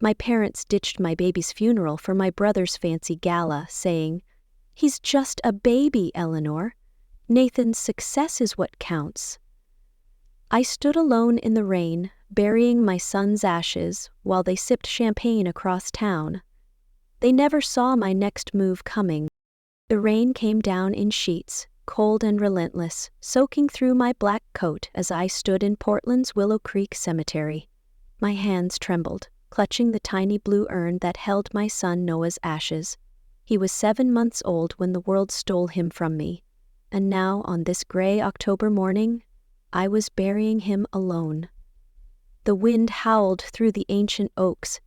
My parents ditched my baby's funeral for my brother's fancy gala, saying, "He's just a baby, Eleanor. Nathan's success is what counts." I stood alone in the rain, burying my son's ashes while they sipped champagne across town. They never saw my next move coming. The rain came down in sheets, cold and relentless, soaking through my black coat as I stood in Portland's Willow Creek Cemetery. My hands trembled, clutching the tiny blue urn that held my son Noah's ashes. He was 7 months old when the world stole him from me, and now on this gray October morning, I was burying him alone. The wind howled through the ancient oaks,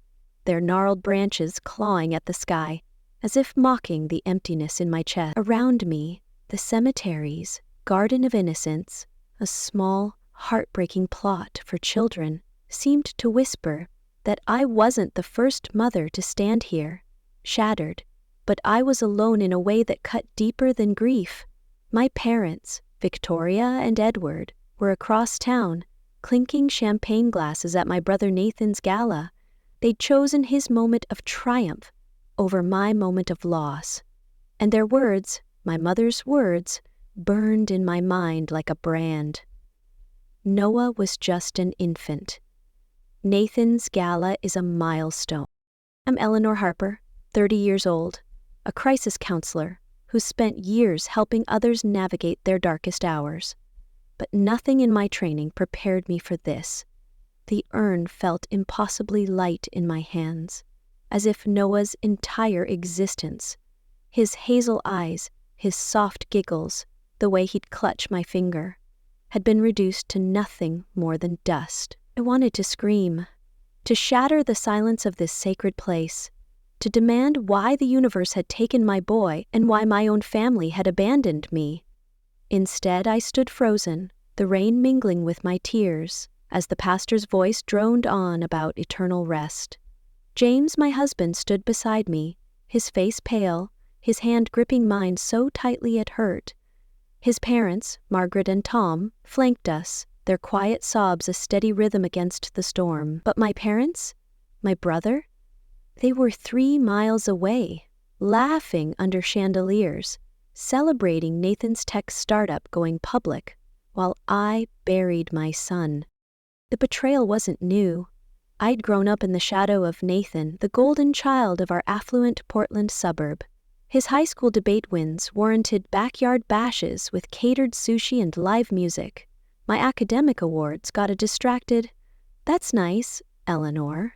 their gnarled branches clawing at the sky, as if mocking the emptiness in my chest. Around me, the cemetery's garden of innocence, a small, heartbreaking plot for children, seemed to whisper that I wasn't the first mother to stand here, shattered, but I was alone in a way that cut deeper than grief. My parents, Victoria and Edward, were across town, clinking champagne glasses at my brother Nathan's gala. They'd chosen his moment of triumph over my moment of loss. And their words, my mother's words, burned in my mind like a brand. Noah was just an infant. Nathan's gala is a milestone. I'm Eleanor Harper, 30 years old, a crisis counselor who spent years helping others navigate their darkest hours. But nothing in my training prepared me for this. The urn felt impossibly light in my hands, as if Noah's entire existence, his hazel eyes, his soft giggles, the way he'd clutch my finger, had been reduced to nothing more than dust. I wanted to scream, to shatter the silence of this sacred place, to demand why the universe had taken my boy and why my own family had abandoned me. Instead, I stood frozen, the rain mingling with my tears, as the pastor's voice droned on about eternal rest. James, my husband, stood beside me, his face pale, his hand gripping mine so tightly it hurt. His parents, Margaret and Tom, flanked us, their quiet sobs a steady rhythm against the storm. But my parents? My brother? They were 3 miles away, laughing under chandeliers, celebrating Nathan's tech startup going public, while I buried my son. The betrayal wasn't new. I'd grown up in the shadow of Nathan, the golden child of our affluent Portland suburb. His high school debate wins warranted backyard bashes with catered sushi and live music. My academic awards got a distracted, "That's nice, Eleanor,"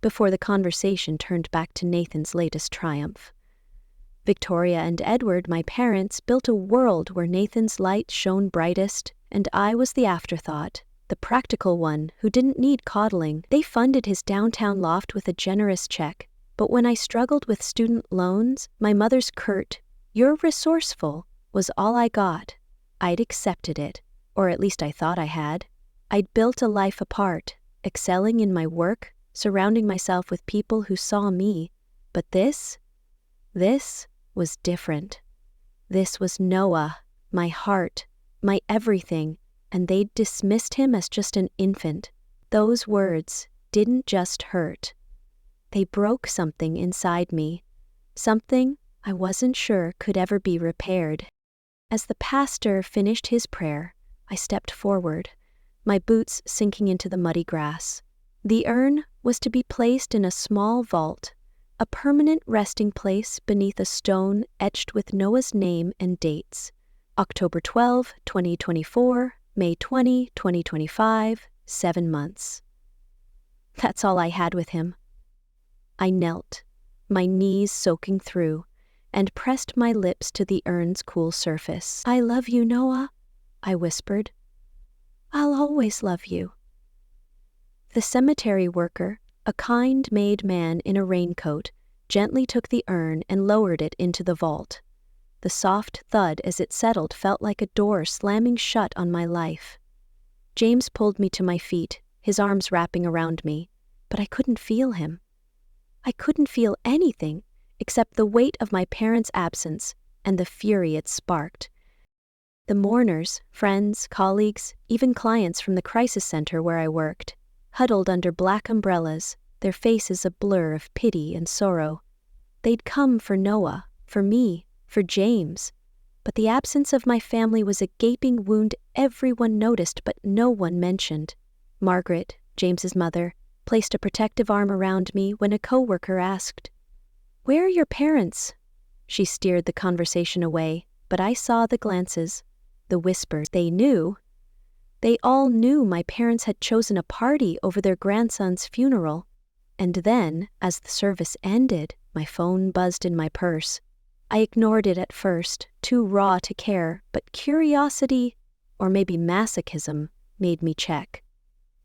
before the conversation turned back to Nathan's latest triumph. Victoria and Edward, my parents, built a world where Nathan's light shone brightest, and I was the afterthought, the practical one who didn't need coddling. They funded his downtown loft with a generous check, but when I struggled with student loans, my mother's curt, "You're resourceful," was all I got. I'd accepted it, or at least I thought I had. I'd built a life apart, excelling in my work, surrounding myself with people who saw me. But this was different. This was Noah, my heart, my everything, and they'd dismissed him as just an infant. Those words didn't just hurt. They broke something inside me, something I wasn't sure could ever be repaired. As the pastor finished his prayer, I stepped forward, my boots sinking into the muddy grass. The urn was to be placed in a small vault, a permanent resting place beneath a stone etched with Noah's name and dates. October 12, 2024, May 20, 2025, 7 months. That's all I had with him. I knelt, my knees soaking through, and pressed my lips to the urn's cool surface. "I love you, Noah," I whispered. "I'll always love you." The cemetery worker, a kind-made man in a raincoat, gently took the urn and lowered it into the vault. The soft thud as it settled felt like a door slamming shut on my life. James pulled me to my feet, his arms wrapping around me, but I couldn't feel him. I couldn't feel anything except the weight of my parents' absence and the fury it sparked. The mourners, friends, colleagues, even clients from the crisis center where I worked, huddled under black umbrellas, their faces a blur of pity and sorrow. They'd come for Noah, for me, for James. But the absence of my family was a gaping wound everyone noticed but no one mentioned. Margaret, James's mother, placed a protective arm around me when a coworker asked, "Where are your parents?" She steered the conversation away, but I saw the glances, the whispers. They knew. They all knew my parents had chosen a party over their grandson's funeral. And then, as the service ended, my phone buzzed in my purse. I ignored it at first, too raw to care, but curiosity, or maybe masochism, made me check.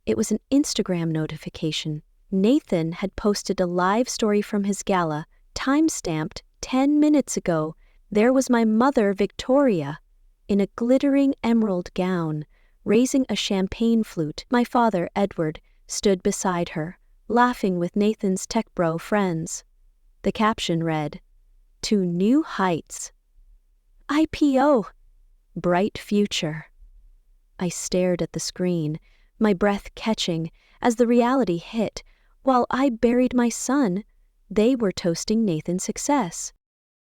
It was an Instagram notification. Nathan had posted a live story from his gala, time-stamped 10 minutes ago. There was my mother, Victoria, in a glittering emerald gown, raising a champagne flute. My father, Edward, stood beside her, laughing with Nathan's tech bro friends. The caption read, "To new heights. IPO. Bright future." I stared at the screen, my breath catching, as the reality hit. While I buried my son, they were toasting Nathan's success.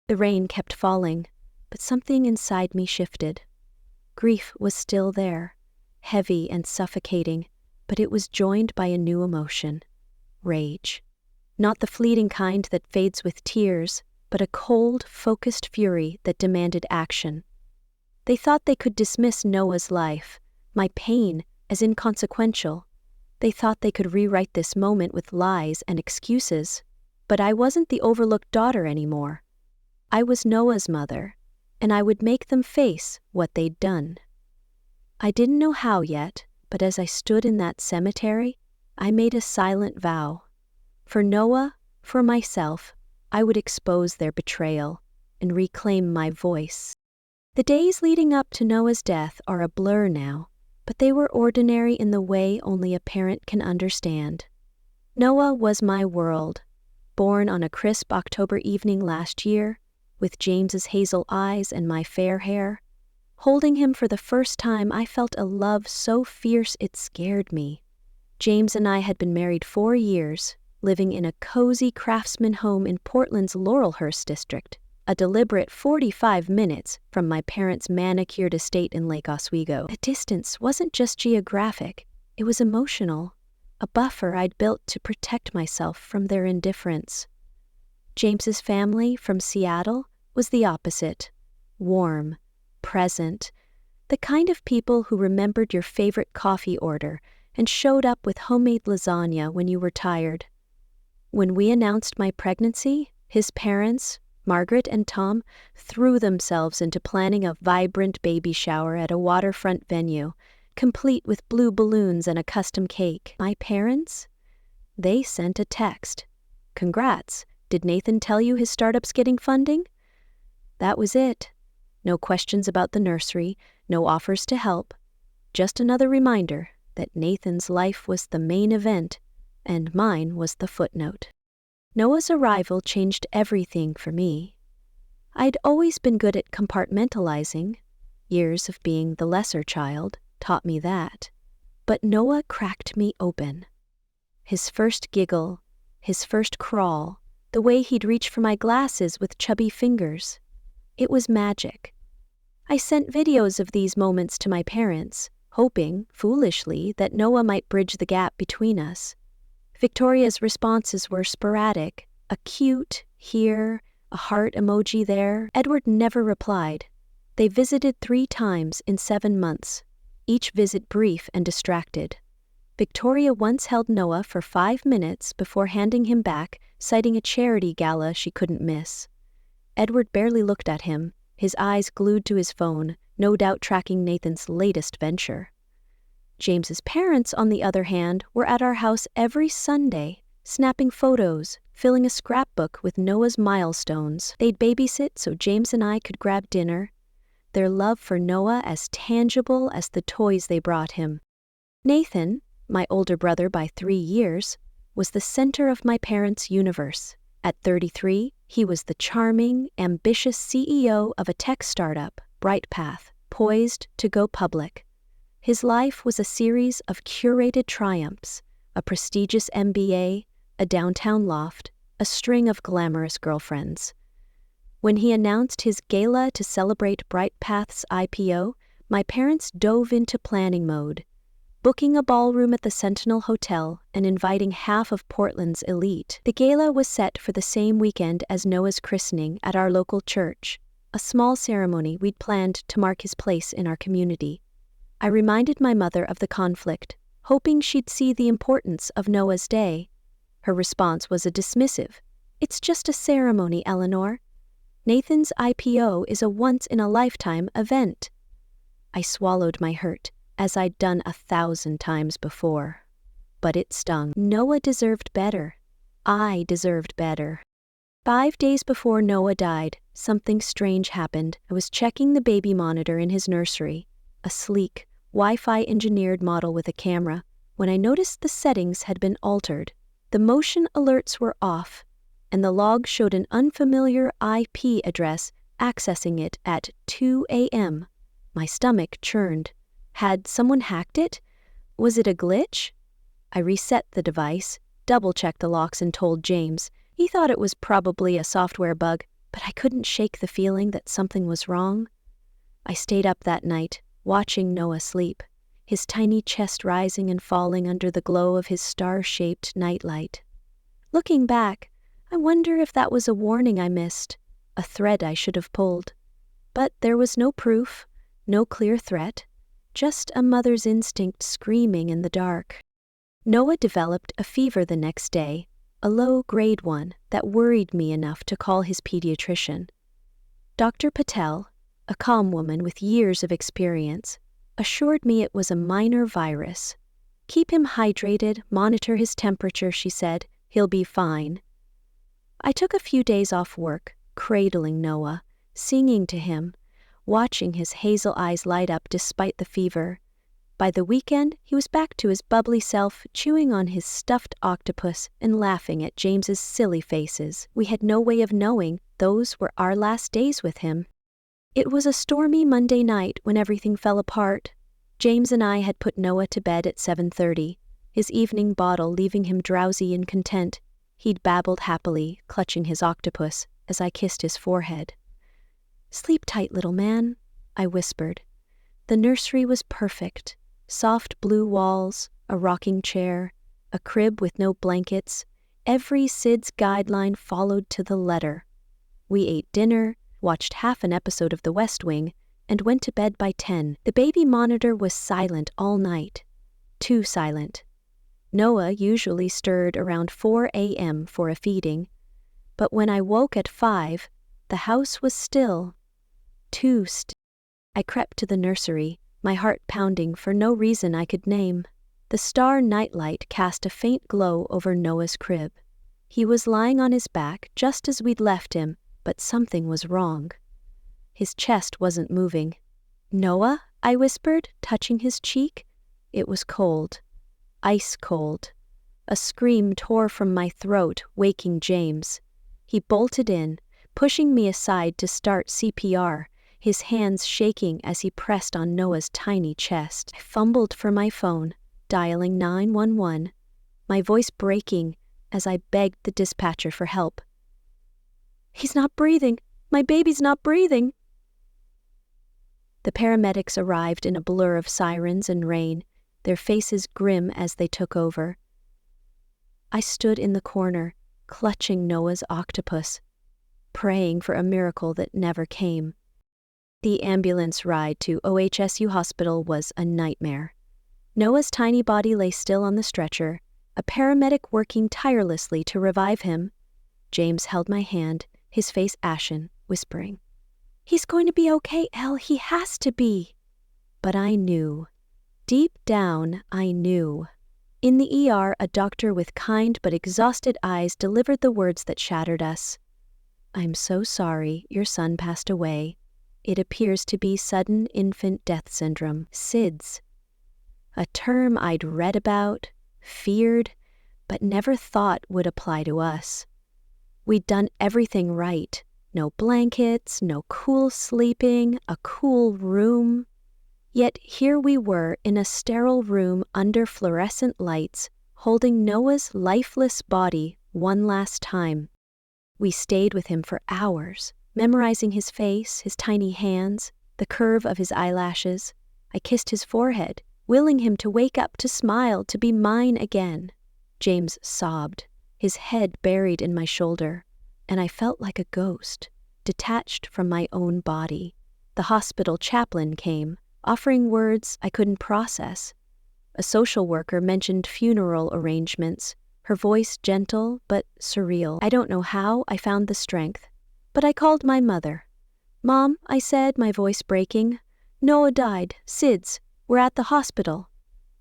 The rain kept falling, but something inside me shifted. Grief was still there, heavy and suffocating, but it was joined by a new emotion: rage. Not the fleeting kind that fades with tears, but a cold, focused fury that demanded action. They thought they could dismiss Noah's life, my pain, as inconsequential. They thought they could rewrite this moment with lies and excuses. But I wasn't the overlooked daughter anymore. I was Noah's mother, and I would make them face what they'd done. I didn't know how yet, but as I stood in that cemetery, I made a silent vow. For Noah, for myself, I would expose their betrayal and reclaim my voice. The days leading up to Noah's death are a blur now, but they were ordinary in the way only a parent can understand. Noah was my world, born on a crisp October evening last year, with James's hazel eyes and my fair hair. Holding him for the first time, I felt a love so fierce it scared me. James and I had been married 4 years, living in a cozy craftsman home in Portland's Laurelhurst district, a deliberate 45 minutes from my parents' manicured estate in Lake Oswego. The distance wasn't just geographic, it was emotional, a buffer I'd built to protect myself from their indifference. James's family from Seattle was the opposite: warm, present, the kind of people who remembered your favorite coffee order and showed up with homemade lasagna when you were tired. When we announced my pregnancy, his parents, Margaret and Tom, threw themselves into planning a vibrant baby shower at a waterfront venue, complete with blue balloons and a custom cake. My parents? They sent a text. "Congrats. Did Nathan tell you his startup's getting funding?" That was it. No questions about the nursery, no offers to help. Just another reminder that Nathan's life was the main event, and mine was the footnote. Noah's arrival changed everything for me. I'd always been good at compartmentalizing. Years of being the lesser child taught me that. But Noah cracked me open. His first giggle, his first crawl, the way he'd reach for my glasses with chubby fingers. It was magic. I sent videos of these moments to my parents, hoping, foolishly, that Noah might bridge the gap between us. Victoria's responses were sporadic, a cute here, a heart emoji there. Edward never replied. They visited 3 times in 7 months, each visit brief and distracted. Victoria once held Noah for 5 minutes before handing him back, citing a charity gala she couldn't miss. Edward barely looked at him, his eyes glued to his phone, no doubt tracking Nathan's latest venture. James's parents, on the other hand, were at our house every Sunday, snapping photos, filling a scrapbook with Noah's milestones. They'd babysit so James and I could grab dinner, their love for Noah as tangible as the toys they brought him. Nathan, my older brother by 3 years, was the center of my parents' universe. At 33, he was the charming, ambitious CEO of a tech startup, BrightPath, poised to go public. His life was a series of curated triumphs: a prestigious MBA, a downtown loft, a string of glamorous girlfriends. When he announced his gala to celebrate BrightPath's IPO, my parents dove into planning mode, booking a ballroom at the Sentinel Hotel and inviting half of Portland's elite. The gala was set for the same weekend as Noah's christening at our local church, a small ceremony we'd planned to mark his place in our community. I reminded my mother of the conflict, hoping she'd see the importance of Noah's day. Her response was a dismissive, "It's just a ceremony, Eleanor. Nathan's IPO is a once-in-a-lifetime event." I swallowed my hurt, as I'd done 1,000 times before. But it stung. Noah deserved better. I deserved better. 5 days before Noah died, something strange happened. I was checking the baby monitor in his nursery, a sleek, Wi-Fi engineered model with a camera, when I noticed the settings had been altered. The motion alerts were off, and the log showed an unfamiliar IP address accessing it at 2 a.m. My stomach churned. Had someone hacked it? Was it a glitch? I reset the device, double-checked the locks, and told James. He thought it was probably a software bug, but I couldn't shake the feeling that something was wrong. I stayed up that night, watching Noah sleep, his tiny chest rising and falling under the glow of his star-shaped nightlight. Looking back, I wonder if that was a warning I missed, a thread I should have pulled. But there was no proof, no clear threat, just a mother's instinct screaming in the dark. Noah developed a fever the next day, a low-grade one that worried me enough to call his pediatrician. Dr. Patel, a calm woman with years of experience, assured me it was a minor virus. "Keep him hydrated, monitor his temperature," she said. "He'll be fine." I took a few days off work, cradling Noah, singing to him, watching his hazel eyes light up despite the fever. By the weekend, he was back to his bubbly self, chewing on his stuffed octopus and laughing at James's silly faces. We had no way of knowing those were our last days with him. It was a stormy Monday night when everything fell apart. James and I had put Noah to bed at 7:30, his evening bottle leaving him drowsy and content. He'd babbled happily, clutching his octopus, as I kissed his forehead. "Sleep tight, little man," I whispered. The nursery was perfect. Soft blue walls, a rocking chair, a crib with no blankets, every SIDS guideline followed to the letter. We ate dinner, watched half an episode of The West Wing, and went to bed by 10. The baby monitor was silent all night. Too silent. Noah usually stirred around 4 a.m. for a feeding, but when I woke at 5, the house was still. Too still. I crept to the nursery, my heart pounding for no reason I could name. The star nightlight cast a faint glow over Noah's crib. He was lying on his back just as we'd left him, but something was wrong. His chest wasn't moving. "Noah?" I whispered, touching his cheek. It was cold. Ice cold. A scream tore from my throat, waking James. He bolted in, pushing me aside to start CPR, his hands shaking as he pressed on Noah's tiny chest. I fumbled for my phone, dialing 911, my voice breaking as I begged the dispatcher for help. "He's not breathing! My baby's not breathing!" The paramedics arrived in a blur of sirens and rain, their faces grim as they took over. I stood in the corner, clutching Noah's octopus, praying for a miracle that never came. The ambulance ride to OHSU Hospital was a nightmare. Noah's tiny body lay still on the stretcher, a paramedic working tirelessly to revive him. James held my hand, his face ashen, whispering, "He's going to be okay, Elle, he has to be." But I knew. Deep down, I knew. In the ER, a doctor with kind but exhausted eyes delivered the words that shattered us. "I'm so sorry, your son passed away. It appears to be sudden infant death syndrome, SIDS. A term I'd read about, feared, but never thought would apply to us. We'd done everything right. No blankets, no cool sleeping, a cool room. Yet here we were in a sterile room under fluorescent lights, holding Noah's lifeless body one last time. We stayed with him for hours, memorizing his face, his tiny hands, the curve of his eyelashes. I kissed his forehead, willing him to wake up, to smile, to be mine again. James sobbed, his head buried in my shoulder, and I felt like a ghost, detached from my own body. The hospital chaplain came, offering words I couldn't process. A social worker mentioned funeral arrangements, her voice gentle but surreal. I don't know how I found the strength, but I called my mother. "Mom," I said, my voice breaking, "Noah died. SIDS. We're at the hospital."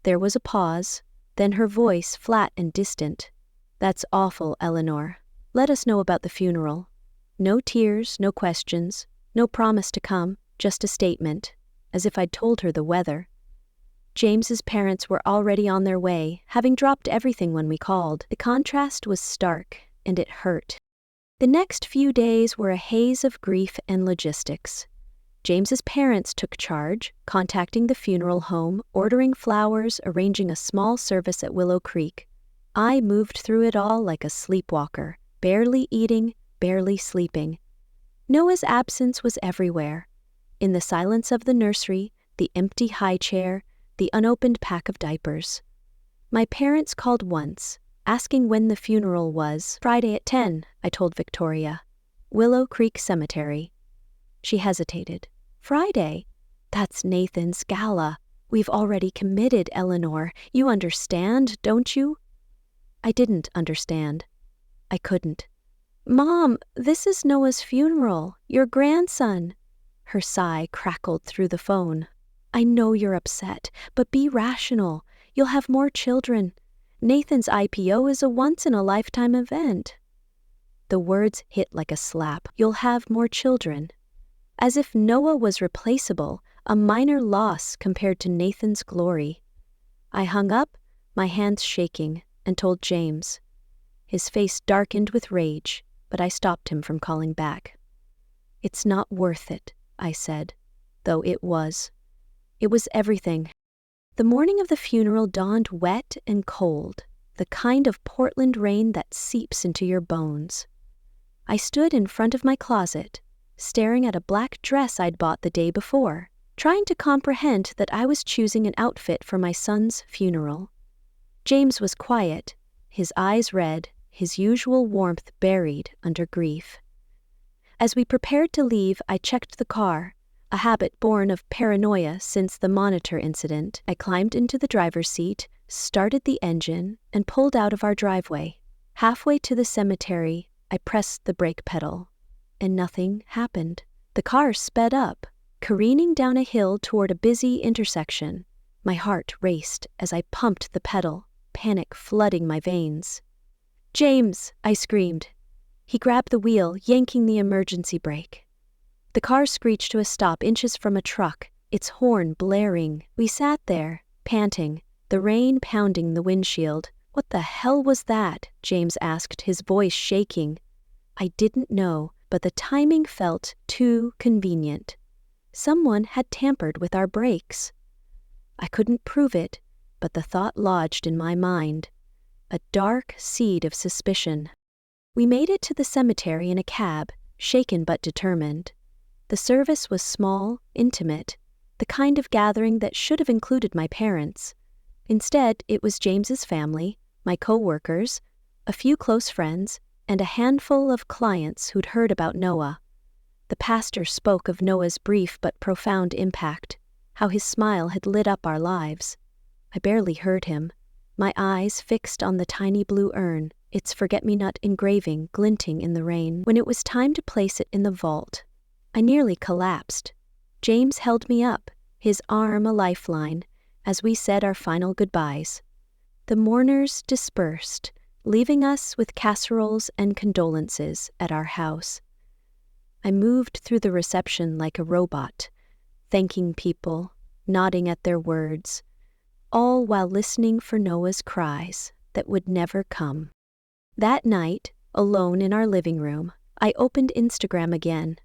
There was a pause, then her voice flat and distant. "That's awful, Eleanor. Let us know about the funeral." No tears, no questions, no promise to come, just a statement, as if I'd told her the weather. James's parents were already on their way, having dropped everything when we called. The contrast was stark, and it hurt. The next few days were a haze of grief and logistics. James's parents took charge, contacting the funeral home, ordering flowers, arranging a small service at Willow Creek. I moved through it all like a sleepwalker, barely eating, barely sleeping. Noah's absence was everywhere. In the silence of the nursery, the empty high chair, the unopened pack of diapers. My parents called once, asking when the funeral was. "Friday at 10, I told Victoria. "Willow Creek Cemetery." She hesitated. "Friday? That's Nathan's gala. We've already committed, Eleanor. You understand, don't you?" I didn't understand. I couldn't. "Mom, this is Noah's funeral, your grandson." Her sigh crackled through the phone. "I know you're upset, but be rational. You'll have more children. Nathan's IPO is a once-in-a-lifetime event." The words hit like a slap. "You'll have more children." As if Noah was replaceable, a minor loss compared to Nathan's glory. I hung up, my hands shaking, and told James. His face darkened with rage, but I stopped him from calling back. "It's not worth it," I said, though it was. It was everything. The morning of the funeral dawned wet and cold, the kind of Portland rain that seeps into your bones. I stood in front of my closet, staring at a black dress I'd bought the day before, trying to comprehend that I was choosing an outfit for my son's funeral. James was quiet, his eyes red, his usual warmth buried under grief. As we prepared to leave, I checked the car, a habit born of paranoia since the monitor incident. I climbed into the driver's seat, started the engine, and pulled out of our driveway. Halfway to the cemetery, I pressed the brake pedal, and nothing happened. The car sped up, careening down a hill toward a busy intersection. My heart raced as I pumped the pedal, panic flooding my veins. "James!" I screamed. He grabbed the wheel, yanking the emergency brake. The car screeched to a stop inches from a truck, its horn blaring. We sat there, panting, the rain pounding the windshield. "What the hell was that?" James asked, his voice shaking. I didn't know, but the timing felt too convenient. Someone had tampered with our brakes. I couldn't prove it, but the thought lodged in my mind, a dark seed of suspicion. We made it to the cemetery in a cab, shaken but determined. The service was small, intimate, the kind of gathering that should have included my parents. Instead, it was James's family, my co-workers, a few close friends, and a handful of clients who'd heard about Noah. The pastor spoke of Noah's brief but profound impact, how his smile had lit up our lives. I barely heard him, my eyes fixed on the tiny blue urn, its forget-me-not engraving glinting in the rain. When it was time to place it in the vault, I nearly collapsed. James held me up, his arm a lifeline, as we said our final goodbyes. The mourners dispersed, leaving us with casseroles and condolences at our house. I moved through the reception like a robot, thanking people, nodding at their words, all while listening for Noah's cries that would never come. That night, alone in our living room, I opened Instagram again.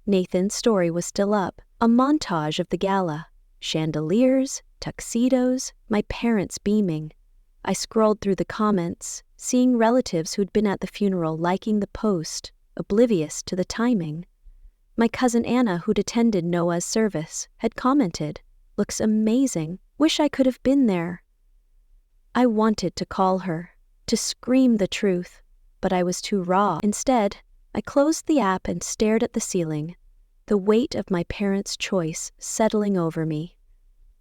Nathan's story was still up, a montage of the gala, chandeliers, tuxedos, my parents beaming. I scrolled through the comments, seeing relatives who'd been at the funeral liking the post, oblivious to the timing. My cousin Anna, who'd attended Noah's service, had commented, "Looks amazing. Wish I could have been there." I wanted to call her, to scream the truth, but I was too raw. Instead, I closed the app and stared at the ceiling, the weight of my parents' choice settling over me.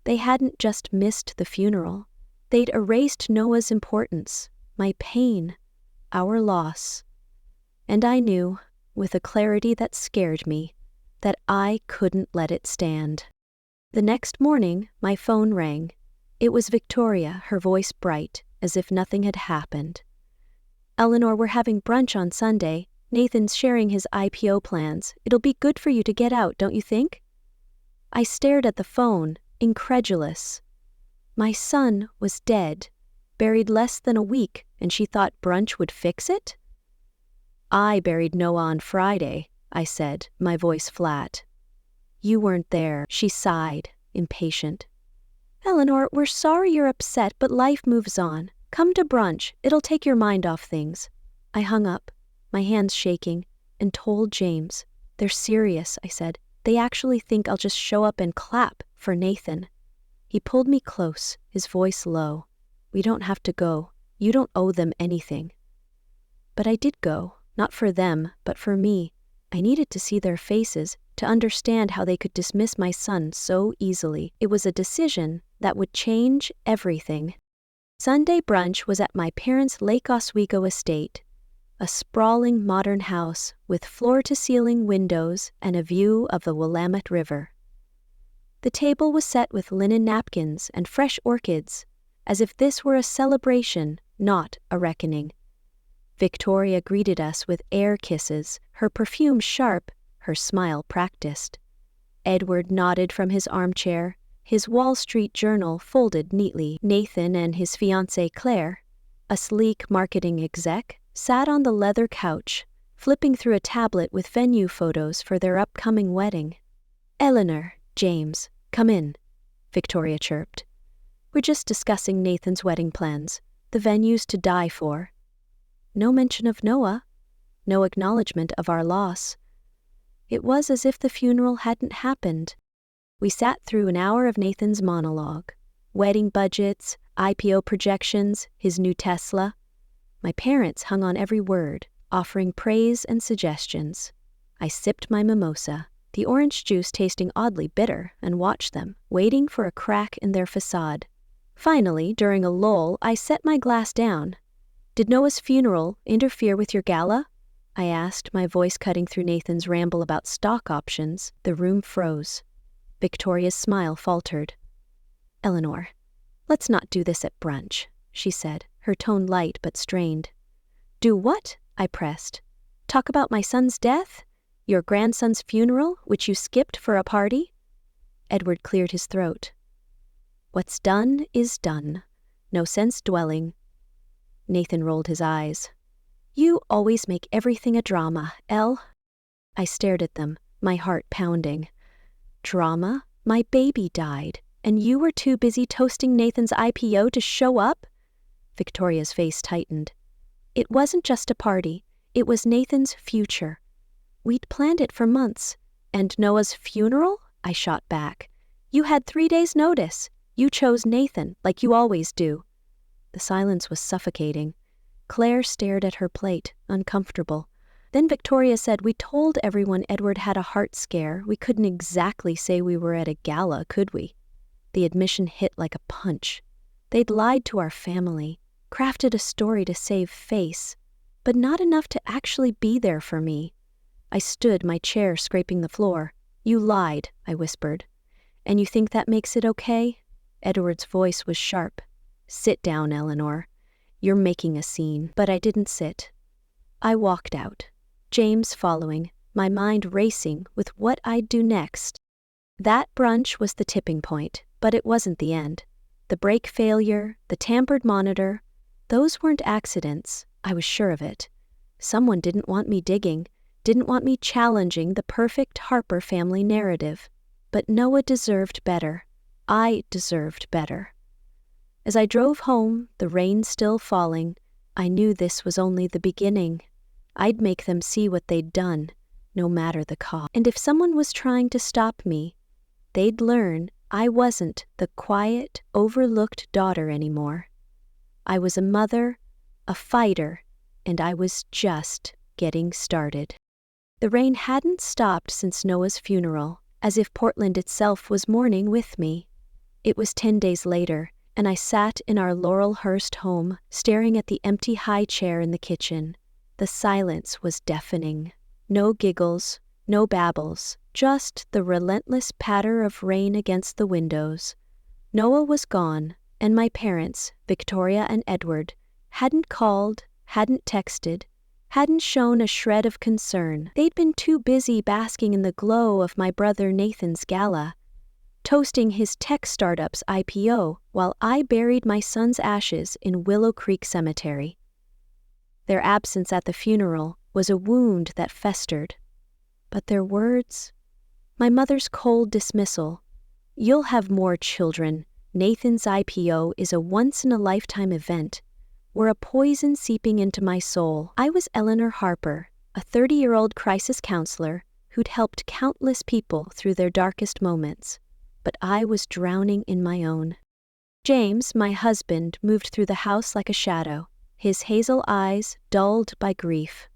They hadn't just missed the funeral. They'd erased Noah's importance, my pain, our loss. And I knew, with a clarity that scared me, that I couldn't let it stand. The next morning, my phone rang. It was Victoria, her voice bright, as if nothing had happened. "Eleanor, we're having brunch on Sunday. Nathan's sharing his IPO plans. It'll be good for you to get out, don't you think?" I stared at the phone, incredulous. My son was dead, buried less than a week, and she thought brunch would fix it? "I buried Noah on Friday," I said, my voice flat. "You weren't there," she sighed, impatient. "Eleanor, we're sorry you're upset, but life moves on. Come to brunch, it'll take your mind off things." I hung up, my hands shaking, and told James. "They're serious," I said. "They actually think I'll just show up and clap for Nathan." He pulled me close, his voice low. "We don't have to go. You don't owe them anything." But I did go, not for them, but for me. I needed to see their faces, to understand how they could dismiss my son so easily. It was a decision that would change everything. Sunday brunch was at my parents' Lake Oswego estate, a sprawling modern house with floor-to-ceiling windows and a view of the Willamette River. The table was set with linen napkins and fresh orchids, as if this were a celebration, not a reckoning. Victoria greeted us with air kisses, her perfume sharp, her smile practiced. Edward nodded from his armchair, his Wall Street Journal folded neatly. Nathan and his fiancée Claire, a sleek marketing exec, sat on the leather couch, flipping through a tablet with venue photos for their upcoming wedding. "Eleanor, James, come in," Victoria chirped. "We're just discussing Nathan's wedding plans. The venue's to die for." No mention of Noah, no acknowledgement of our loss. It was as if the funeral hadn't happened. We sat through an hour of Nathan's monologue. Wedding budgets, IPO projections, his new Tesla. My parents hung on every word, offering praise and suggestions. I sipped my mimosa, the orange juice tasting oddly bitter, and watched them, waiting for a crack in their facade. Finally, during a lull, I set my glass down. "Did Noah's funeral interfere with your gala?" I asked, my voice cutting through Nathan's ramble about stock options. The room froze. Victoria's smile faltered. "Eleanor, let's not do this at brunch," she said, her tone light but strained. "Do what?" I pressed. "Talk about my son's death? Your grandson's funeral, which you skipped for a party?" Edward cleared his throat. "What's done is done. No sense dwelling." Nathan rolled his eyes. "You always make everything a drama, Elle." I stared at them, my heart pounding. "Drama? My baby died, and you were too busy toasting Nathan's IPO to show up?" Victoria's face tightened. "It wasn't just a party, it was Nathan's future. We'd planned it for months. And Noah's funeral?" I shot back. "You had 3 days' notice. You chose Nathan, like you always do." The silence was suffocating. Claire stared at her plate, uncomfortable. Then Victoria said, "We told everyone Edward had a heart scare. We couldn't exactly say we were at a gala, could we?" The admission hit like a punch. They'd lied to our family, crafted a story to save face, but not enough to actually be there for me. I stood, my chair scraping the floor. "You lied," I whispered. "And you think that makes it okay?" Edward's voice was sharp. "Sit down, Eleanor. You're making a scene." But I didn't sit. I walked out, James following, my mind racing with what I'd do next. That brunch was the tipping point, but it wasn't the end. The brake failure, the tampered monitor, those weren't accidents, I was sure of it. Someone didn't want me digging, didn't want me challenging the perfect Harper family narrative. But Noah deserved better. I deserved better. As I drove home, the rain still falling, I knew this was only the beginning. I'd make them see what they'd done, no matter the cost. And if someone was trying to stop me, they'd learn I wasn't the quiet, overlooked daughter anymore. I was a mother, a fighter, and I was just getting started. The rain hadn't stopped since Noah's funeral, as if Portland itself was mourning with me. It was 10 days later, and I sat in our Laurelhurst home, staring at the empty high chair in the kitchen. The silence was deafening. No giggles, no babbles, just the relentless patter of rain against the windows. Noah was gone, and my parents, Victoria and Edward, hadn't called, hadn't texted, hadn't shown a shred of concern. They'd been too busy basking in the glow of my brother Nathan's gala, toasting his tech startup's IPO while I buried my son's ashes in Willow Creek Cemetery. Their absence at the funeral was a wound that festered. But their words? My mother's cold dismissal. "You'll have more children. Nathan's IPO is a once-in-a-lifetime event," were a poison seeping into my soul. I was Eleanor Harper, a 30-year-old crisis counselor who'd helped countless people through their darkest moments, but I was drowning in my own. James, my husband, moved through the house like a shadow, his hazel eyes dulled by grief.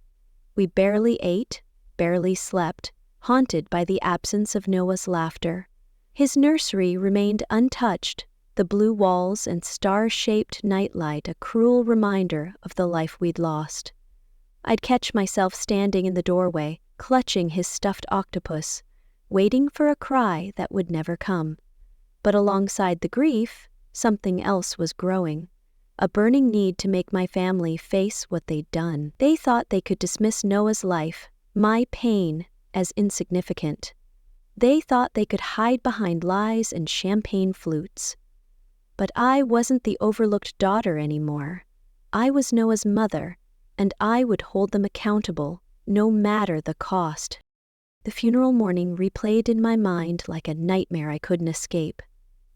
We barely ate, barely slept, haunted by the absence of Noah's laughter. His nursery remained untouched, the blue walls and star-shaped nightlight a cruel reminder of the life we'd lost. I'd catch myself standing in the doorway, clutching his stuffed octopus, waiting for a cry that would never come. But alongside the grief, something else was growing. A burning need to make my family face what they'd done. They thought they could dismiss Noah's life, my pain, as insignificant. They thought they could hide behind lies and champagne flutes. But I wasn't the overlooked daughter anymore. I was Noah's mother, and I would hold them accountable, no matter the cost. The funeral morning replayed in my mind like a nightmare I couldn't escape.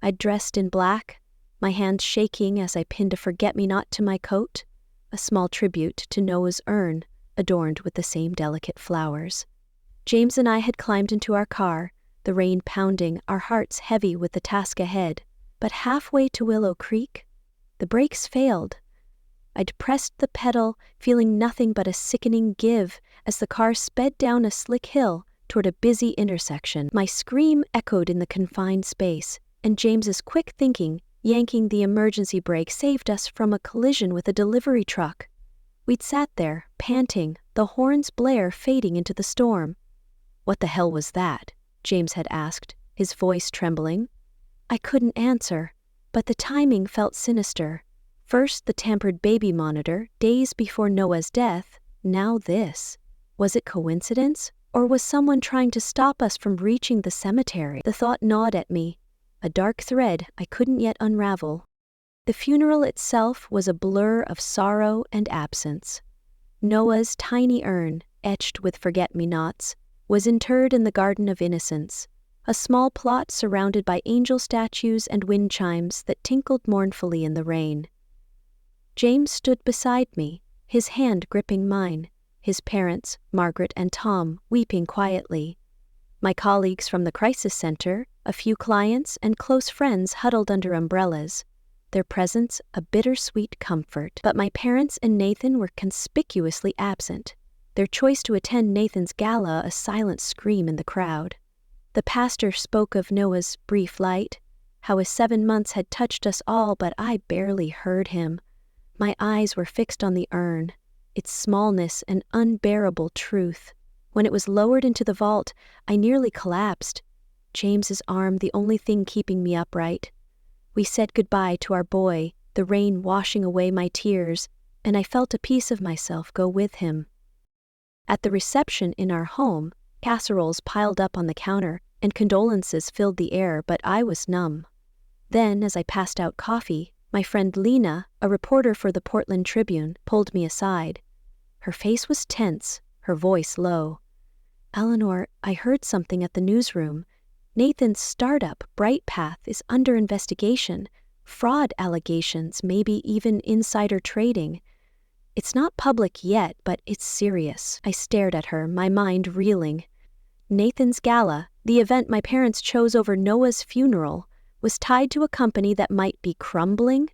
I'd dressed in black, my hands shaking as I pinned a forget-me-not to my coat, a small tribute to Noah's urn, adorned with the same delicate flowers. James and I had climbed into our car, the rain pounding, our hearts heavy with the task ahead. But halfway to Willow Creek, the brakes failed. I'd pressed the pedal, feeling nothing but a sickening give as the car sped down a slick hill toward a busy intersection. My scream echoed in the confined space, and James's quick thinking, yanking the emergency brake, saved us from a collision with a delivery truck. We'd sat there, panting, the horn's blare fading into the storm. "What the hell was that?" James had asked, his voice trembling. I couldn't answer, but the timing felt sinister. First the tampered baby monitor, days before Noah's death, now this. Was it coincidence, or was someone trying to stop us from reaching the cemetery? The thought gnawed at me, a dark thread I couldn't yet unravel. The funeral itself was a blur of sorrow and absence. Noah's tiny urn, etched with forget-me-nots, was interred in the Garden of Innocence, a small plot surrounded by angel statues and wind chimes that tinkled mournfully in the rain. James stood beside me, his hand gripping mine, his parents, Margaret and Tom, weeping quietly. My colleagues from the crisis center, a few clients, and close friends huddled under umbrellas, their presence a bittersweet comfort. But my parents and Nathan were conspicuously absent, their choice to attend Nathan's gala a silent scream in the crowd. The pastor spoke of Noah's brief light, how his 7 months had touched us all, but I barely heard him. My eyes were fixed on the urn, its smallness and unbearable truth. When it was lowered into the vault, I nearly collapsed, James's arm the only thing keeping me upright. We said goodbye to our boy, the rain washing away my tears, and I felt a piece of myself go with him. At the reception in our home, casseroles piled up on the counter, and condolences filled the air, but I was numb. Then, as I passed out coffee, my friend Lena, a reporter for the Portland Tribune, pulled me aside. Her face was tense, her voice low. "Eleanor, I heard something at the newsroom. Nathan's startup, Bright Path, is under investigation. Fraud allegations, maybe even insider trading. It's not public yet, but it's serious. I stared at her, my mind reeling. Nathan's Gala, the event my parents chose over Noah's funeral, was tied to a company that might be crumbling.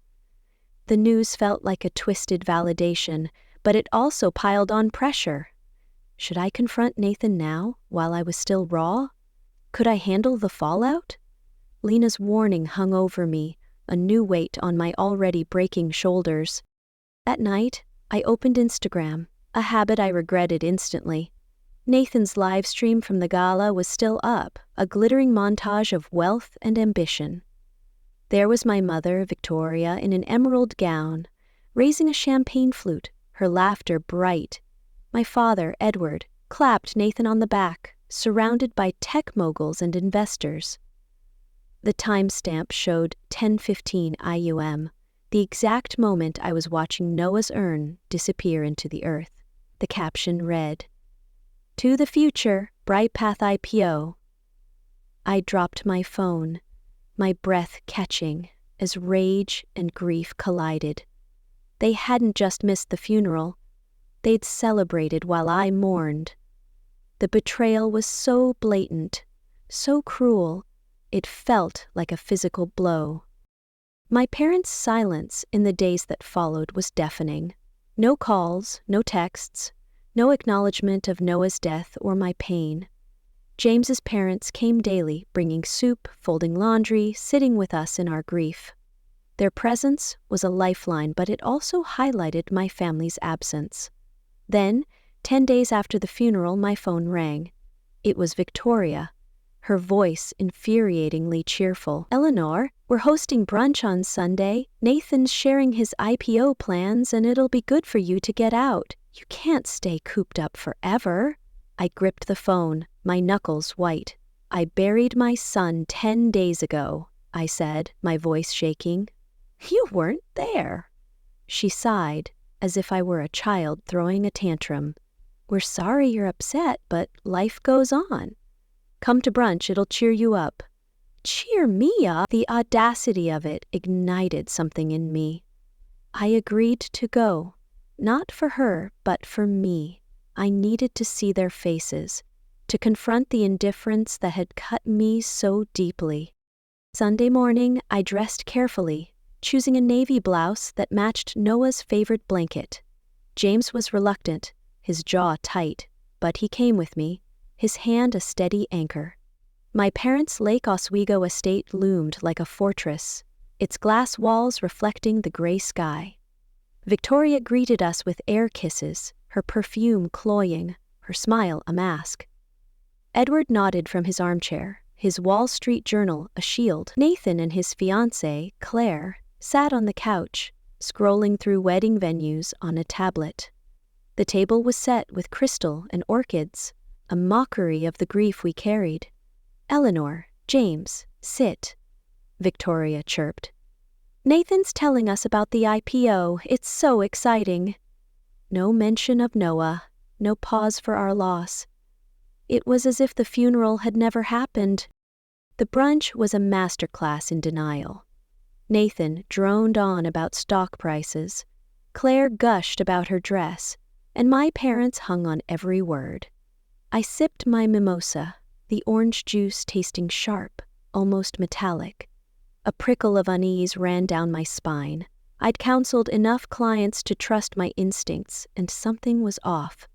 The news felt like a twisted validation, but it also piled on pressure. Should I confront Nathan now, while I was still raw? Could I handle the fallout? Lena's warning hung over me, a new weight on my already breaking shoulders. At night, I opened Instagram, a habit I regretted instantly. Nathan's live stream from the gala was still up, a glittering montage of wealth and ambition. There was my mother, Victoria, in an emerald gown, raising a champagne flute, her laughter bright. My father, Edward, clapped Nathan on the back, surrounded by tech moguls and investors. The timestamp showed 10:15 IUM, the exact moment I was watching Noah's urn disappear into the earth. The caption read, "To the future, Bright Path IPO." I dropped my phone, my breath catching as rage and grief collided. They hadn't just missed the funeral, they'd celebrated while I mourned. The betrayal was so blatant, so cruel, it felt like a physical blow. My parents' silence in the days that followed was deafening. No calls, no texts, no acknowledgement of Noah's death or my pain. James's parents came daily, bringing soup, folding laundry, sitting with us in our grief. Their presence was a lifeline, but it also highlighted my family's absence. Then, 10 days after the funeral, my phone rang. It was Victoria, her voice infuriatingly cheerful. "Eleanor, we're hosting brunch on Sunday. Nathan's sharing his IPO plans, and it'll be good for you to get out. You can't stay cooped up forever." I gripped the phone, my knuckles white. "I buried my son 10 days ago," I said, my voice shaking. "You weren't there." She sighed, as if I were a child throwing a tantrum. "We're sorry you're upset, but life goes on. Come to brunch, it'll cheer you up." Cheer me up? The audacity of it ignited something in me. I agreed to go, not for her, but for me. I needed to see their faces, to confront the indifference that had cut me so deeply. Sunday morning, I dressed carefully, choosing a navy blouse that matched Noah's favorite blanket. James was reluctant, his jaw tight, but he came with me, his hand a steady anchor. My parents' Lake Oswego estate loomed like a fortress, its glass walls reflecting the gray sky. Victoria greeted us with air kisses, her perfume cloying, her smile a mask. Edward nodded from his armchair, his Wall Street Journal a shield. Nathan and his fiancée, Claire, sat on the couch, scrolling through wedding venues on a tablet. The table was set with crystal and orchids, a mockery of the grief we carried. "Eleanor, James, sit," Victoria chirped. "Nathan's telling us about the IPO. It's so exciting." No mention of Noah, no pause for our loss. It was as if the funeral had never happened. The brunch was a masterclass in denial. Nathan droned on about stock prices. Claire gushed about her dress, and my parents hung on every word. I sipped my mimosa, the orange juice tasting sharp, almost metallic. A prickle of unease ran down my spine. I'd counseled enough clients to trust my instincts, and something was off.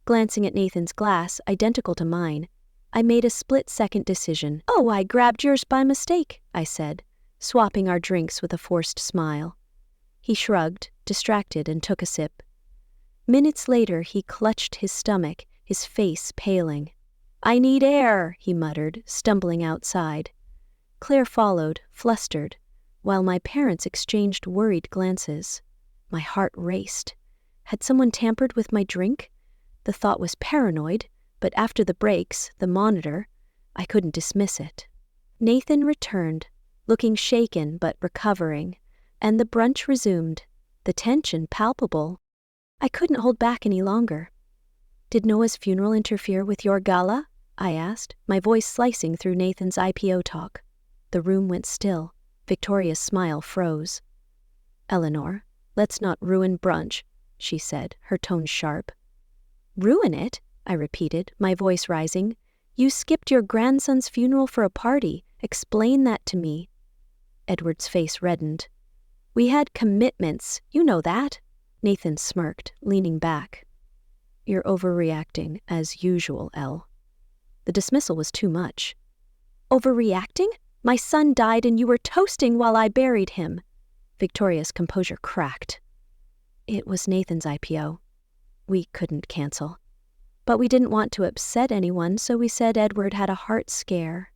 Glancing at Nathan's glass, identical to mine, I made a split-second decision. "Oh, I grabbed yours by mistake," I said, swapping our drinks with a forced smile. He shrugged, distracted, and took a sip. Minutes later, he clutched his stomach, his face paling. "I need air," he muttered, stumbling outside. Claire followed, flustered, while my parents exchanged worried glances. My heart raced. Had someone tampered with my drink? The thought was paranoid, but after the breaks, the monitor, I couldn't dismiss it. Nathan returned, looking shaken but recovering, and the brunch resumed, the tension palpable. I couldn't hold back any longer. "Did Noah's funeral interfere with your gala?" I asked, my voice slicing through Nathan's IPO talk. The room went still. Victoria's smile froze. "Eleanor, let's not ruin brunch," she said, her tone sharp. "Ruin it?" I repeated, my voice rising. "You skipped your grandson's funeral for a party. Explain that to me." Edward's face reddened. "We had commitments, you know that." Nathan smirked, leaning back. "You're overreacting, as usual, Elle." The dismissal was too much. "Overreacting? My son died and you were toasting while I buried him." Victoria's composure cracked. "It was Nathan's IPO. We couldn't cancel. But we didn't want to upset anyone, so we said Edward had a heart scare."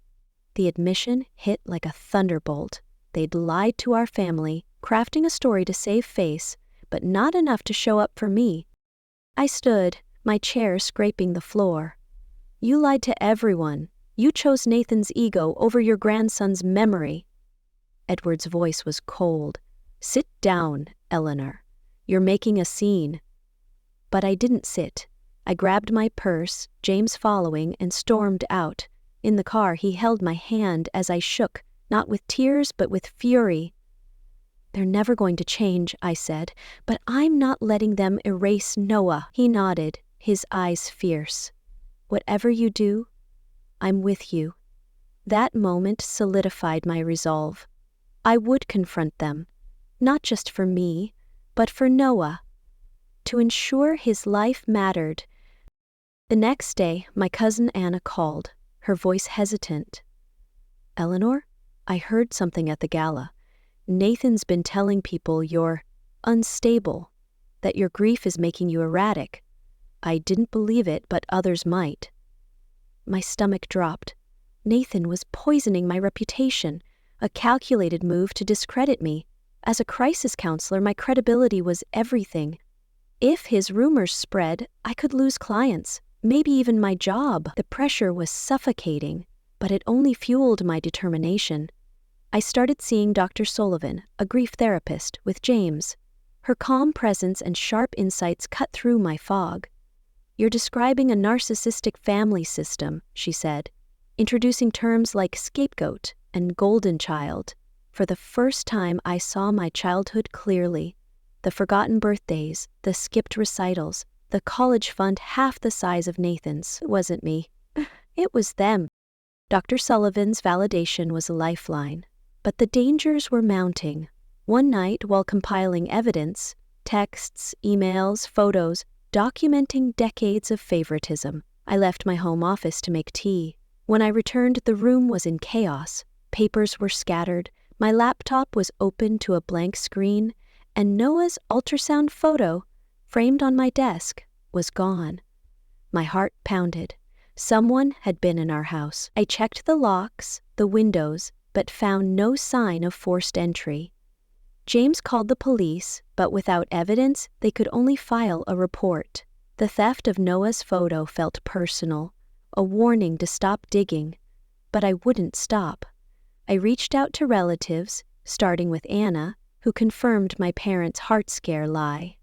The admission hit like a thunderbolt. They'd lied to our family, crafting a story to save face, but not enough to show up for me. I stood, my chair scraping the floor. "You lied to everyone. You chose Nathan's ego over your grandson's memory." Edward's voice was cold. "Sit down, Eleanor. You're making a scene." But I didn't sit. I grabbed my purse, James following, and stormed out. In the car, he held my hand as I shook, not with tears but with fury. "They're never going to change," I said, "but I'm not letting them erase Noah." He nodded, his eyes fierce. "Whatever you do, I'm with you." That moment solidified my resolve. I would confront them, not just for me, but for Noah, to ensure his life mattered. The next day, my cousin Anna called, her voice hesitant. "Eleanor, I heard something at the gala. Nathan's been telling people you're unstable, that your grief is making you erratic." I didn't believe it, but others might. My stomach dropped. Nathan was poisoning my reputation, a calculated move to discredit me. As a crisis counselor, my credibility was everything. If his rumors spread, I could lose clients, maybe even my job. The pressure was suffocating, but it only fueled my determination. I started seeing Dr. Sullivan, a grief therapist, with James. Her calm presence and sharp insights cut through my fog. "You're describing a narcissistic family system," she said, introducing terms like scapegoat and golden child. For the first time, I saw my childhood clearly. The forgotten birthdays, the skipped recitals, the college fund half the size of Nathan's. It wasn't me. It was them. Dr. Sullivan's validation was a lifeline. But the dangers were mounting. One night, while compiling evidence, texts, emails, photos, documenting decades of favoritism, I left my home office to make tea. When I returned, the room was in chaos. Papers were scattered, my laptop was open to a blank screen, and Noah's ultrasound photo, framed on my desk, was gone. My heart pounded. Someone had been in our house. I checked the locks, the windows, but found no sign of forced entry. James called the police, but without evidence, they could only file a report. The theft of Noah's photo felt personal, a warning to stop digging. But I wouldn't stop. I reached out to relatives, starting with Anna, who confirmed my parents' heart scare lie.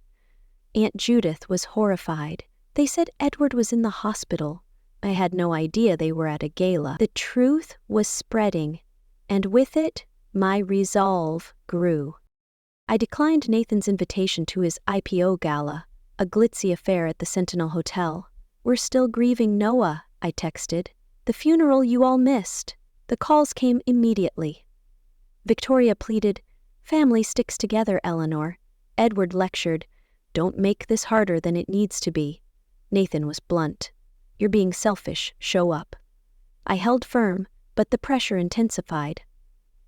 Aunt Judith was horrified. They said Edward was in the hospital. I had no idea they were at a gala. The truth was spreading, and with it, my resolve grew. I declined Nathan's invitation to his IPO gala, a glitzy affair at the Sentinel Hotel. "We're still grieving Noah," I texted. "The funeral you all missed." The calls came immediately. Victoria pleaded, "Family sticks together, Eleanor." Edward lectured, "Don't make this harder than it needs to be." Nathan was blunt. "You're being selfish, show up." I held firm, but the pressure intensified.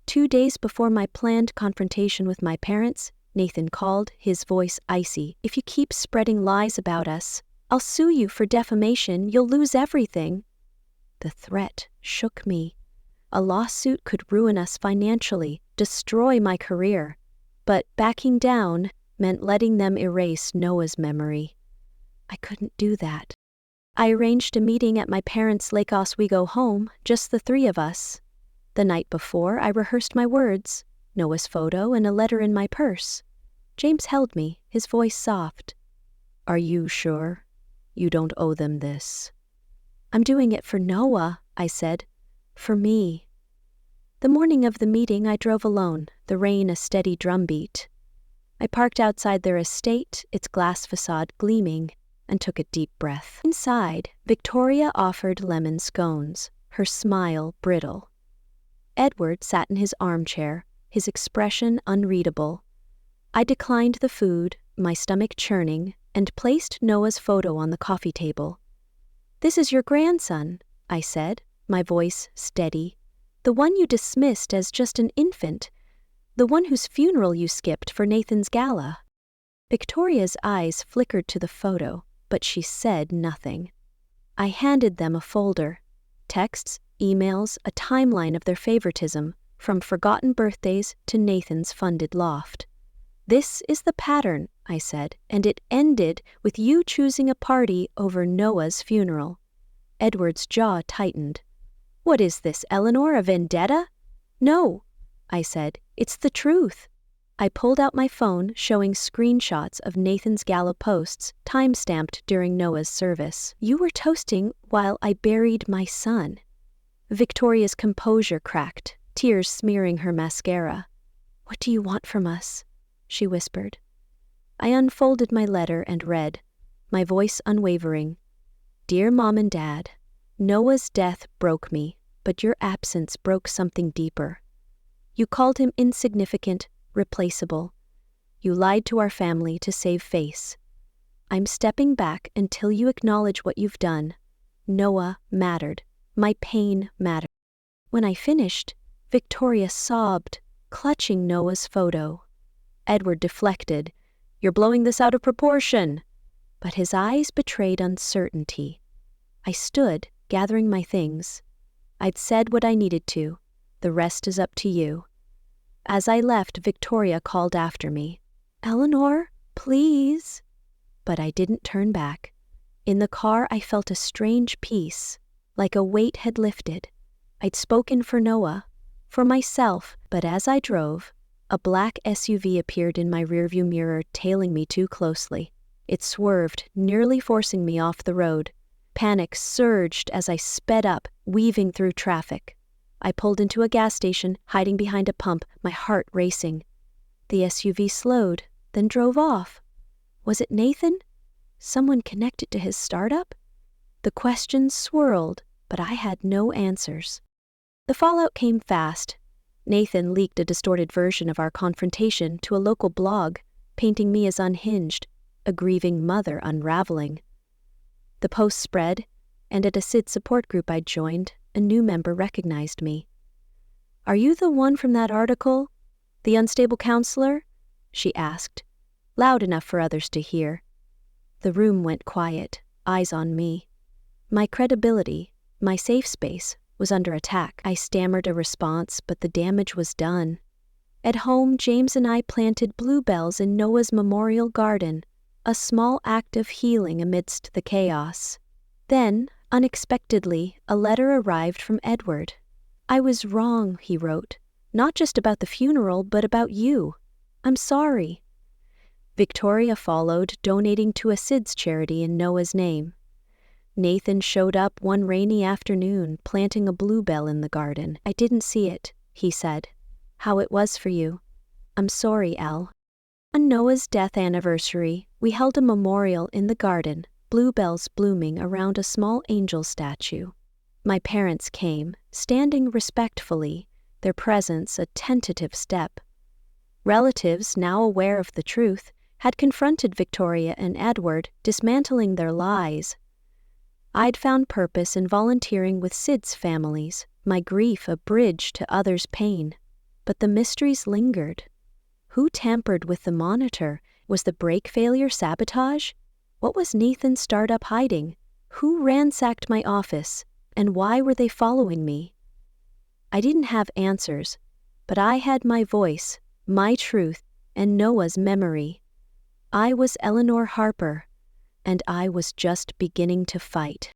2 days before my planned confrontation with my parents, Nathan called, his voice icy. "If you keep spreading lies about us, I'll sue you for defamation. You'll lose everything." The threat shook me. A lawsuit could ruin us financially, destroy my career. But backing down meant letting them erase Noah's memory. I couldn't do that. I arranged a meeting at my parents' Lake Oswego home, just the three of us. The night before, I rehearsed my words, Noah's photo and a letter in my purse. James held me, his voice soft. "Are you sure? You don't owe them this." "I'm doing it for Noah," I said. "For me." The morning of the meeting, I drove alone, the rain a steady drumbeat. I parked outside their estate, its glass facade gleaming, and took a deep breath. Inside, Victoria offered lemon scones, her smile brittle. Edward sat in his armchair, his expression unreadable. I declined the food, my stomach churning, and placed Noah's photo on the coffee table. "This is your grandson," I said, my voice steady. "The one you dismissed as just an infant. The one whose funeral you skipped for Nathan's gala." Victoria's eyes flickered to the photo, but she said nothing. I handed them a folder. Texts, emails, a timeline of their favoritism, from forgotten birthdays to Nathan's funded loft. "This is the pattern," I said, "and it ended with you choosing a party over Noah's funeral." Edward's jaw tightened. "What is this, Eleanor, a vendetta?" "No," I said, "it's the truth." I pulled out my phone, showing screenshots of Nathan's gala posts, time-stamped during Noah's service. "You were toasting while I buried my son." Victoria's composure cracked, tears smearing her mascara. "What do you want from us?" she whispered. I unfolded my letter and read, my voice unwavering. "Dear Mom and Dad, Noah's death broke me, but your absence broke something deeper. You called him insignificant, replaceable. You lied to our family to save face. I'm stepping back until you acknowledge what you've done. Noah mattered. My pain mattered." When I finished, Victoria sobbed, clutching Noah's photo. Edward deflected. "You're blowing this out of proportion." But his eyes betrayed uncertainty. I stood, gathering my things. I'd said what I needed to. The rest is up to you. As I left, Victoria called after me. "Eleanor, please." But I didn't turn back. In the car, I felt a strange peace, like a weight had lifted. I'd spoken for Noah, for myself, but as I drove, a black SUV appeared in my rearview mirror, tailing me too closely. It swerved, nearly forcing me off the road. Panic surged as I sped up, weaving through traffic. I pulled into a gas station, hiding behind a pump, my heart racing. The SUV slowed, then drove off. Was it Nathan? Someone connected to his startup? The questions swirled, but I had no answers. The fallout came fast. Nathan leaked a distorted version of our confrontation to a local blog, painting me as unhinged, a grieving mother unraveling. The post spread, and at a SID support group I'd joined, a new member recognized me. "Are you the one from that article? The unstable counselor?" she asked, loud enough for others to hear. The room went quiet, eyes on me. My credibility, my safe space, was under attack. I stammered a response, but the damage was done. At home, James and I planted bluebells in Noah's memorial garden, a small act of healing amidst the chaos. Then, unexpectedly, a letter arrived from Edward. "I was wrong," he wrote, "not just about the funeral, but about you. I'm sorry." Victoria followed, donating to a SIDS charity in Noah's name. Nathan showed up one rainy afternoon, planting a bluebell in the garden. "I didn't see it," he said. "How it was for you. I'm sorry, Elle." On Noah's death anniversary, we held a memorial in the garden, bluebells blooming around a small angel statue. My parents came, standing respectfully, their presence a tentative step. Relatives, now aware of the truth, had confronted Victoria and Edward, dismantling their lies. I'd found purpose in volunteering with SIDS families, my grief a bridge to others' pain. But the mysteries lingered. Who tampered with the monitor? Was the brake failure sabotage? What was Nathan's startup hiding? Who ransacked my office? And why were they following me? I didn't have answers, but I had my voice, my truth, and Noah's memory. I was Eleanor Harper, and I was just beginning to fight.